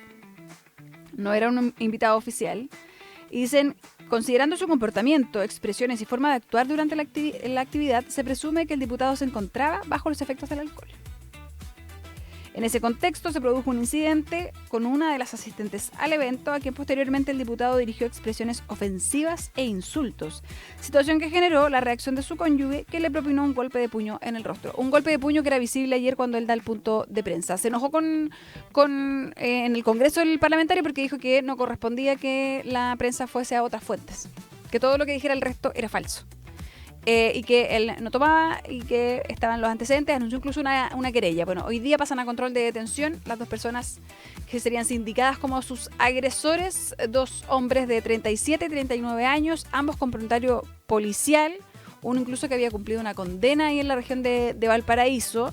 no era un invitado oficial. Y dicen, considerando su comportamiento, expresiones y forma de actuar durante la actividad, se presume que el diputado se encontraba bajo los efectos del alcohol. En ese contexto se produjo un incidente con una de las asistentes al evento, a quien posteriormente el diputado dirigió expresiones ofensivas e insultos, situación que generó la reacción de su cónyuge, que le propinó un golpe de puño en el rostro. Un golpe de puño que era visible ayer cuando él da el punto de prensa. Se enojó en el Congreso del Parlamentario porque dijo que no correspondía que la prensa fuese a otras fuentes, que todo lo que dijera el resto era falso. Y que él no tomaba y que estaban los antecedentes, anunció incluso una querella. Bueno, hoy día pasan a control de detención las dos personas que serían sindicadas como sus agresores, 2 hombres de 37 y 39 años, ambos con voluntario policial, uno incluso que había cumplido una condena ahí en la región de Valparaíso,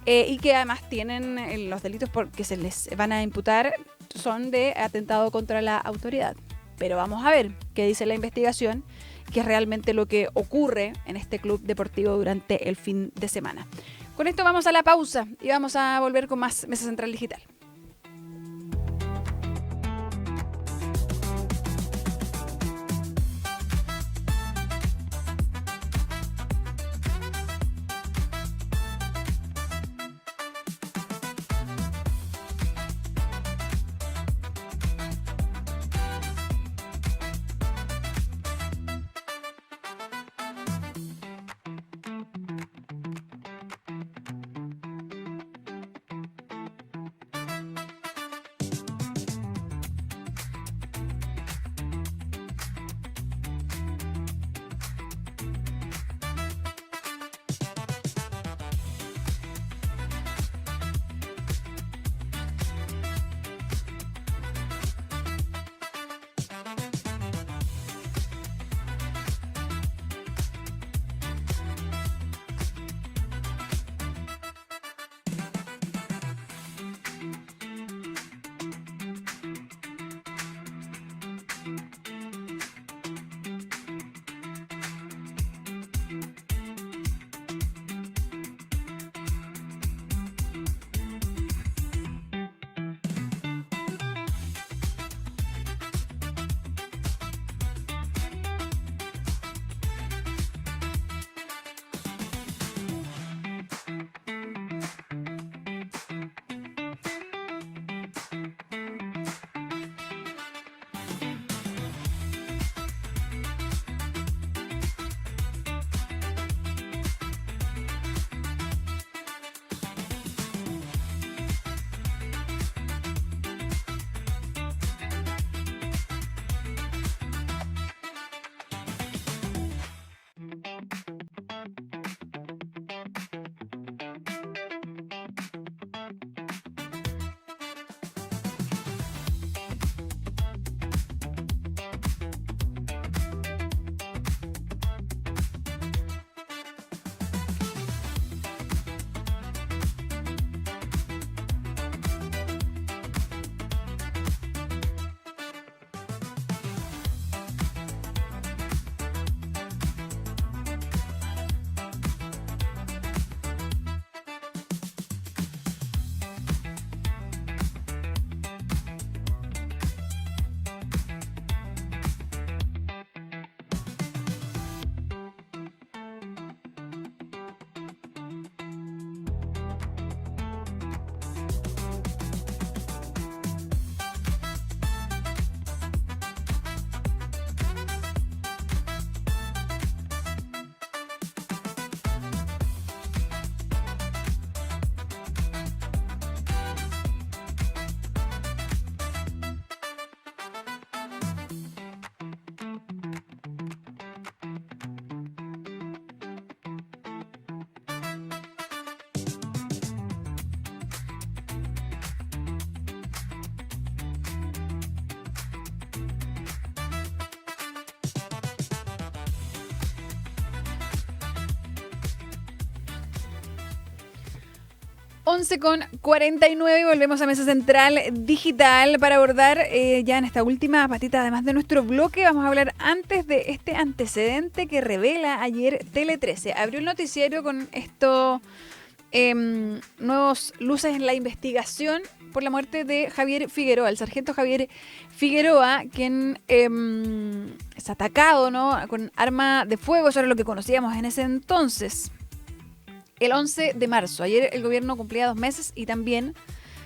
y que además tienen los delitos que se les van a imputar son de atentado contra la autoridad. Pero vamos a ver qué dice la investigación, que es realmente lo que ocurre en este club deportivo durante el fin de semana. Con esto vamos a la pausa y vamos a volver con más Mesa Central Digital. Con 49 y volvemos a Mesa Central Digital para abordar ya en esta última patita, además de nuestro bloque, vamos a hablar antes de este antecedente que revela ayer Tele 13. Abrió el noticiero con esto nuevos luces en la investigación por la muerte de Javier Figueroa, el sargento Javier Figueroa, quien es atacado, ¿no?, con arma de fuego. Eso era lo que conocíamos en ese entonces. El 11 de marzo, ayer el gobierno cumplía 2 meses y también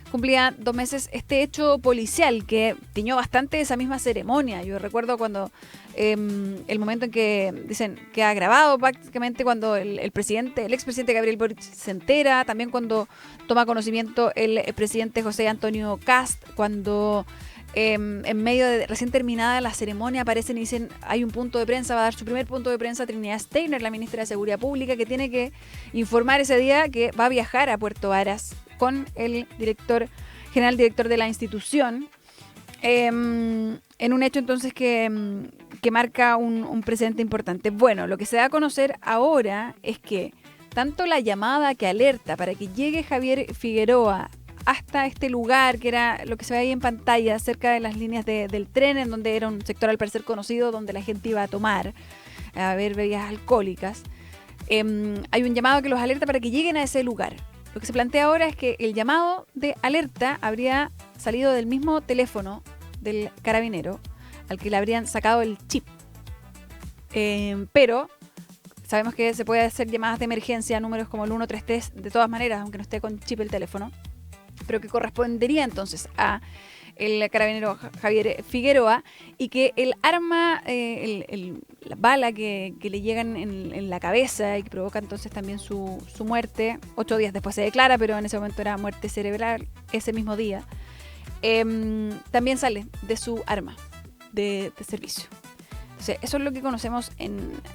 cumplía 2 meses este hecho policial que tiñó bastante esa misma ceremonia. Yo recuerdo cuando el momento en que dicen que ha grabado prácticamente cuando el expresidente Gabriel Boric se entera, también cuando toma conocimiento el presidente José Antonio Kast, cuando en medio de recién terminada la ceremonia aparecen y dicen hay un punto de prensa, va a dar su primer punto de prensa Trinidad Steiner, la ministra de Seguridad Pública, que tiene que informar ese día que va a viajar a Puerto Varas con el general director de la institución, en un hecho entonces que marca un precedente importante. Bueno, lo que se da a conocer ahora es que tanto la llamada que alerta para que llegue Javier Figueroa hasta este lugar, que era lo que se ve ahí en pantalla, cerca de las líneas del tren, en donde era un sector al parecer conocido, donde la gente iba a tomar, a ver bebidas alcohólicas, hay un llamado que los alerta para que lleguen a ese lugar. Lo que se plantea ahora es que el llamado de alerta habría salido del mismo teléfono del carabinero al que le habrían sacado el chip. Pero sabemos que se puede hacer llamadas de emergencia a números como el 133 de todas maneras, aunque no esté con chip el teléfono, pero que correspondería entonces a el carabinero Javier Figueroa, y que el arma, la bala que le llegan en la cabeza y que provoca entonces también su muerte, 8 días después se declara, pero en ese momento era muerte cerebral ese mismo día, también sale de su arma de servicio. Entonces, eso es lo que conocemos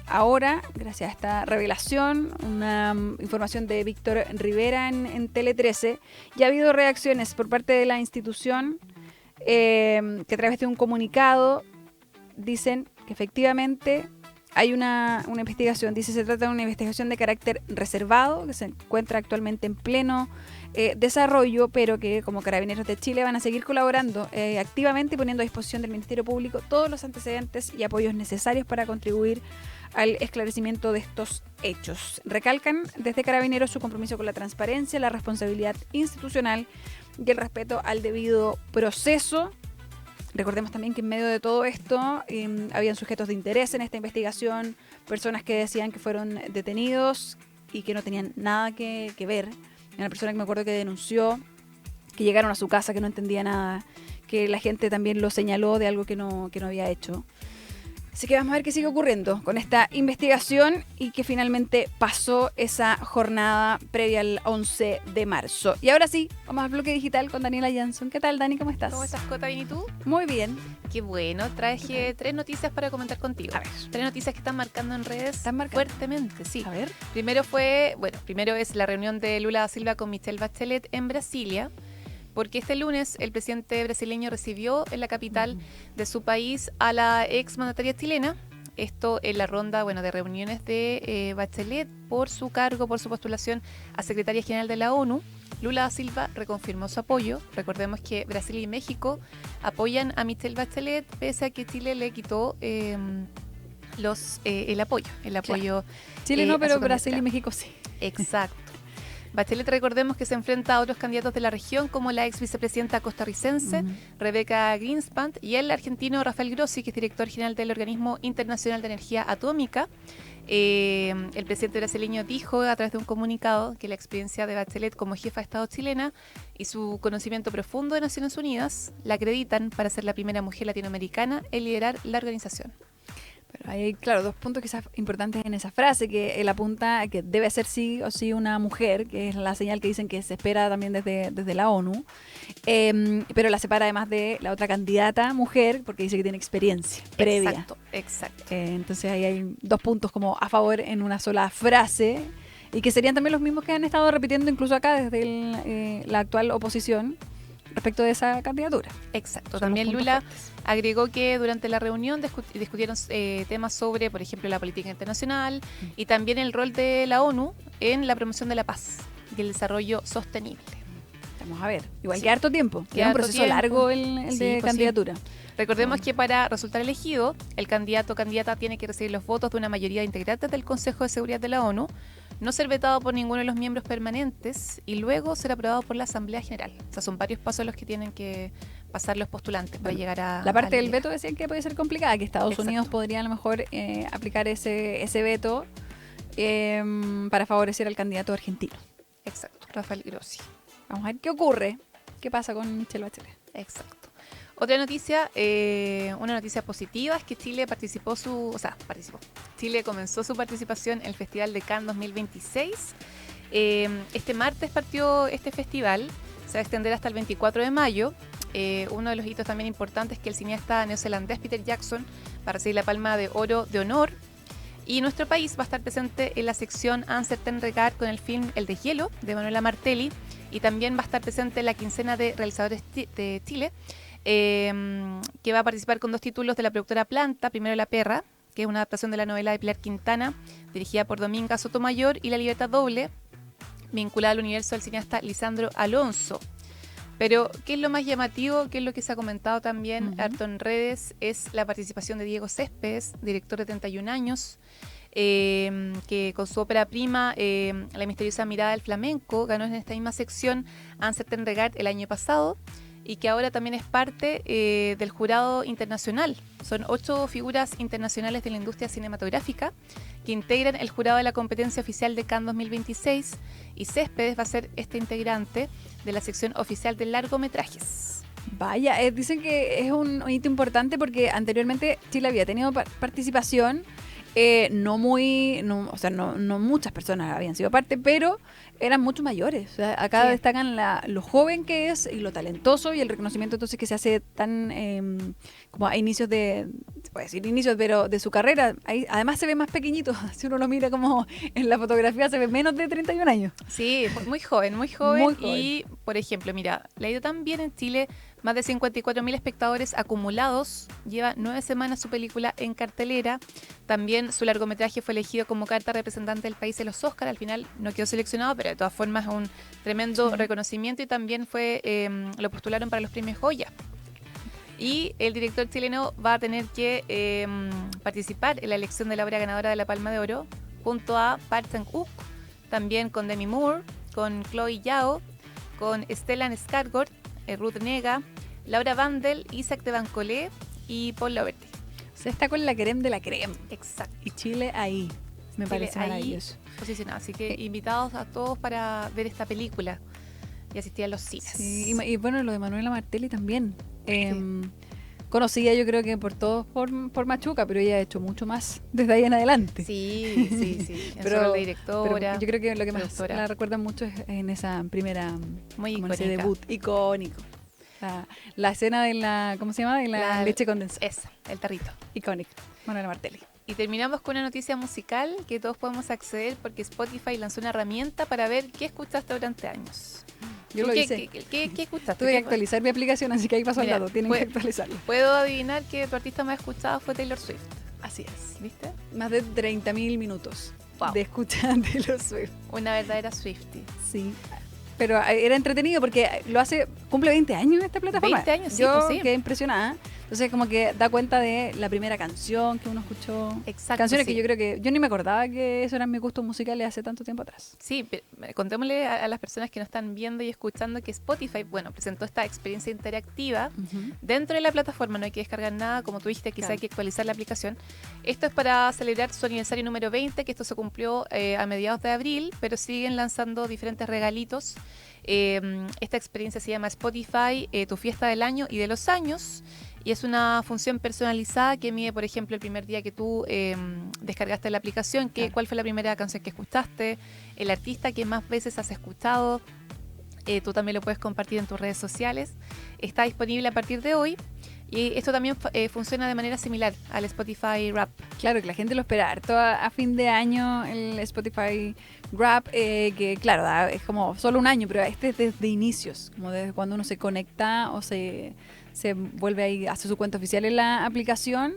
ahora, gracias a esta revelación, una información de Víctor Rivera en Tele 13. Ya ha habido reacciones por parte de la institución, que a través de un comunicado dicen que efectivamente hay una investigación. Dice, se trata de una investigación de carácter reservado que se encuentra actualmente en pleno desarrollo, pero que como Carabineros de Chile van a seguir colaborando activamente y poniendo a disposición del Ministerio Público todos los antecedentes y apoyos necesarios para contribuir al esclarecimiento de estos hechos. Recalcan desde Carabineros su compromiso con la transparencia, la responsabilidad institucional y el respeto al debido proceso. Recordemos también que en medio de todo esto habían sujetos de interés en esta investigación, personas que decían que fueron detenidos y que no tenían nada que ver. Una persona que me acuerdo que denunció que llegaron a su casa, que no entendía nada, que la gente también lo señaló de algo que no había hecho. Así que vamos a ver qué sigue ocurriendo con esta investigación y que finalmente pasó esa jornada previa al 11 de marzo. Y ahora sí, vamos al bloque digital con Daniela Jansson. ¿Qué tal, Dani? ¿Cómo estás? ¿Cómo estás, Cota? ¿Bien y tú? Muy bien. Qué bueno. Traje 3 noticias para comentar contigo. A ver. 3 noticias que están marcando en redes fuertemente, sí. A ver. Primero es la reunión de Lula da Silva con Michelle Bachelet en Brasilia, porque este lunes el presidente brasileño recibió en la capital de su país a la ex mandataria chilena. Esto en la ronda de reuniones de Bachelet por su cargo, por su postulación a secretaria general de la ONU. Lula da Silva reconfirmó su apoyo. Recordemos que Brasil y México apoyan a Michelle Bachelet, pese a que Chile le quitó el apoyo. Claro. Chile no, pero Brasil y México sí. Exacto. Bachelet, recordemos que se enfrenta a otros candidatos de la región, como la ex vicepresidenta costarricense Rebeca Greenspan y el argentino Rafael Grossi, que es director general del Organismo Internacional de Energía Atómica. El presidente brasileño dijo a través de un comunicado que la experiencia de Bachelet como jefa de Estado chilena y su conocimiento profundo de Naciones Unidas la acreditan para ser la primera mujer latinoamericana en liderar la organización. Pero hay, claro, 2 puntos quizás importantes en esa frase, que él apunta a que debe ser sí o sí una mujer, que es la señal que dicen que se espera también desde la ONU, pero la separa además de la otra candidata mujer, porque dice que tiene experiencia previa. Exacto. Entonces ahí hay 2 puntos como a favor en una sola frase, y que serían también los mismos que han estado repitiendo incluso acá desde la actual oposición respecto de esa candidatura. Exacto. También Lula agregó que durante la reunión discutieron temas sobre, por ejemplo, la política internacional y también el rol de la ONU en la promoción de la paz y el desarrollo sostenible. Vamos a ver. Igual que harto tiempo. Queda un proceso largo el de candidatura. Sí. Recordemos que para resultar elegido, el candidato o candidata tiene que recibir los votos de una mayoría de integrantes del Consejo de Seguridad de la ONU, no ser vetado por ninguno de los miembros permanentes y luego ser aprobado por la Asamblea General. O sea, son varios pasos los que tienen que pasar los postulantes para llegar a... La parte al del día. veto decían que puede ser complicada, que Estados Exacto. Unidos podría a lo mejor aplicar ese veto para favorecer al candidato argentino. Exacto, Rafael Grossi. Vamos a ver qué ocurre, qué pasa con Michelle Bachelet. Exacto. Otra noticia, una noticia positiva es que Chile Chile comenzó su participación en el Festival de Cannes 2026. Este martes partió este festival, se va a extender hasta el 24 de mayo. Uno de los hitos también importantes es que el cineasta neozelandés Peter Jackson va a recibir la Palma de Oro de Honor. Y nuestro país va a estar presente en la sección Un certain regard con el film El deshielo de Manuela Martelli. Y también va a estar presente en la quincena de realizadores de Chile, que va a participar con 2 títulos de la productora Planta. Primero La Perra, que es una adaptación de la novela de Pilar Quintana, dirigida por Dominga Sotomayor, y La Libertad Doble, vinculada al universo del cineasta Lisandro Alonso. Pero, ¿qué es lo más llamativo? ¿Qué es lo que se ha comentado también harto en redes? Es la participación de Diego Céspedes, director de 31 años, que con su ópera prima, La misteriosa mirada del flamenco, ganó en esta misma sección Un certain regard el año pasado, y que ahora también es parte del jurado internacional. Son 8 figuras internacionales de la industria cinematográfica que integran el jurado de la competencia oficial de Cannes 2026, y Céspedes va a ser este integrante de la sección oficial de largometrajes. Vaya, dicen que es un hito importante porque anteriormente Chile había tenido participación, no muchas personas habían sido parte, pero eran mucho mayores. O sea, acá Sí. destacan lo joven que es y lo talentoso, y el reconocimiento entonces que se hace tan como a inicios se puede decir inicios, pero de su carrera. Ahí, además se ve más pequeñito, si uno lo mira como en la fotografía se ve menos de 31 años. Sí, muy joven, muy joven. Muy joven. Y, por ejemplo, mira, le ha ido tan bien en Chile, más de 54.000 espectadores acumulados. Lleva 9 semanas su película en cartelera. También su largometraje fue elegido como carta representante del país en los Oscars. Al final no quedó seleccionado, pero de todas formas es un tremendo reconocimiento, y también lo postularon para los premios Goya. Y el director chileno va a tener que participar en la elección de la obra ganadora de la Palma de Oro junto a Park Chan-wook, también con Demi Moore, con Chloe Zhao, con Stellan Skarsgård, Ruth Negga, Laura Vandel, Isaac de Bancolé y Paul Loverty. Se está con la creme de la creme. Exacto. Y Chile ahí. Me Chile parece ahí maravilloso. posicionado. Así que invitados a todos para ver esta película y asistir a los cines. Sí, y bueno, lo de Manuela Martelli también. Conocida yo creo que por todos por Machuca, pero ella ha hecho mucho más desde ahí en adelante. Sí. En su rol de directora, pero yo creo que lo que más productora. la recuerdan mucho es en esa primera, Muy como ese icónica. debut icónico. La escena de la, ¿cómo se llama? De la leche condensada. Esa, el tarrito. Icónico. Manuela Martelli. Y terminamos con una noticia musical que todos podemos acceder porque Spotify lanzó una herramienta para ver qué escuchaste durante años. Yo ¿Tú lo qué, hice. qué escuchaste? Tuve que ¿Qué- actualizar mi aplicación, así que ahí pasó el Mira, dato. Tienen que actualizarlo. Puedo adivinar que tu artista más escuchado fue Taylor Swift. Así es. ¿Viste? Más de 30.000 minutos Wow. de escuchar de los Swift. Una verdadera Swiftie. Sí. Pero era entretenido porque cumple 20 años esta plataforma. 20 años, sí, Yo pues sí. quedé impresionada. Entonces como que da cuenta de la primera canción que uno escuchó. Exacto. Canciones sí. que yo creo que yo ni me acordaba que eso eran mis gustos musicales hace tanto tiempo atrás. Sí, contémosle a las personas que nos están viendo y escuchando que Spotify, bueno, presentó esta experiencia interactiva dentro de la plataforma. No hay que descargar nada, como tú dijiste, quizá Claro. hay que actualizar la aplicación. Esto es para celebrar su aniversario número 20, que esto se cumplió a mediados de abril, pero siguen lanzando diferentes regalitos. Esta experiencia se llama Spotify, tu fiesta del año y de los años. Y es una función personalizada que mide, por ejemplo, el primer día que tú descargaste la aplicación, cuál fue la primera canción que escuchaste, el artista que más veces has escuchado. Tú también lo puedes compartir en tus redes sociales. Está disponible a partir de hoy. Y esto también funciona de manera similar al Spotify Rap. Claro, que la gente lo espera harto a fin de año, el Spotify Rap, que claro, es como solo un año, pero este es desde inicios, como desde cuando uno se conecta o se vuelve ahí, hace su cuenta oficial en la aplicación.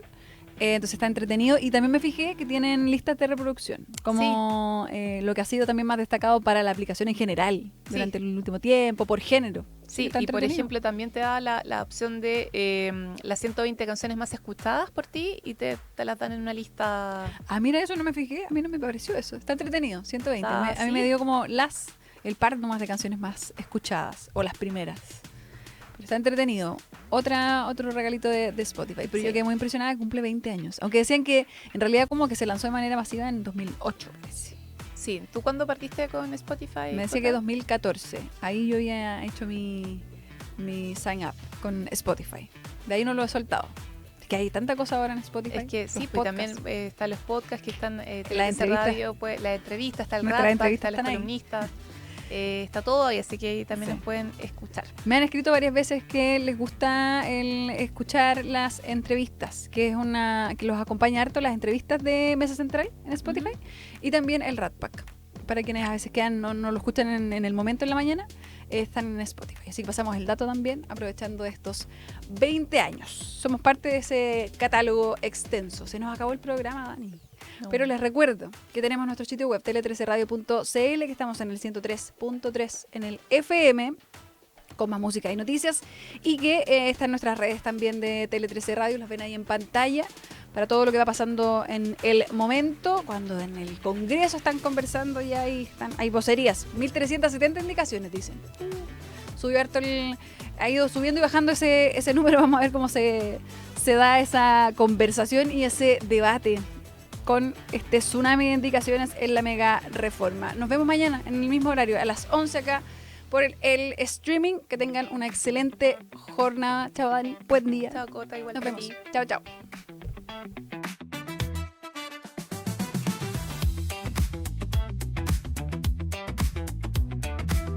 Entonces está entretenido, y también me fijé que tienen listas de reproducción, como lo que ha sido también más destacado para la aplicación en general durante el último tiempo, por género. Sí, está y por entretenido. ejemplo también te da la opción de las 120 canciones más escuchadas por ti y te las dan en una lista. Ah, mira, eso no me fijé, a mí no me pareció eso. Está entretenido, 120. Ah, A mí ¿sí? me dio como el par nomás de canciones más escuchadas, o las primeras. Pero está entretenido. Otro regalito de Spotify. Pero Sí. yo quedé muy impresionada, cumple 20 años. Aunque decían que en realidad como que se lanzó de manera masiva en 2008, parece. Sí, ¿tú cuándo partiste con Spotify? Me decía que 2014. Ahí yo había hecho mi sign up con Spotify. De ahí no lo he soltado. Es que hay tanta cosa ahora en Spotify. Es que Los sí, pues podcasts. también están los podcasts que están Las TLC entrevistas. Radio, pues, la entrevista, está el Nuestras rap, entrevistas están los están ahí. columnistas, está todo ahí, así que ahí también Sí. nos pueden escuchar. Me han escrito varias veces que les gusta el escuchar las entrevistas, que es que los acompaña harto las entrevistas de Mesa Central en Spotify y también el Rat Pack. Para quienes a veces no lo escuchan en el momento en la mañana, están en Spotify. Así que pasamos el dato también, aprovechando estos 20 años. Somos parte de ese catálogo extenso. Se nos acabó el programa, Dani. No. Pero les recuerdo que tenemos nuestro sitio web, tele13radio.cl, que estamos en el 103.3 en el FM, con más música y noticias, y que están nuestras redes también de Tele 13 Radio, las ven ahí en pantalla, para todo lo que va pasando en el momento, cuando en el Congreso están conversando y hay vocerías, 1370 indicaciones, dicen. Subió harto ha ido subiendo y bajando ese número, vamos a ver cómo se da esa conversación y ese debate con este tsunami de indicaciones en la mega reforma. Nos vemos mañana en el mismo horario, a las 11 acá, por el streaming. Que tengan una excelente jornada. Chao, Dani. Buen día. Chao, Cota, igual Nos para vemos. ti. Chao, chao.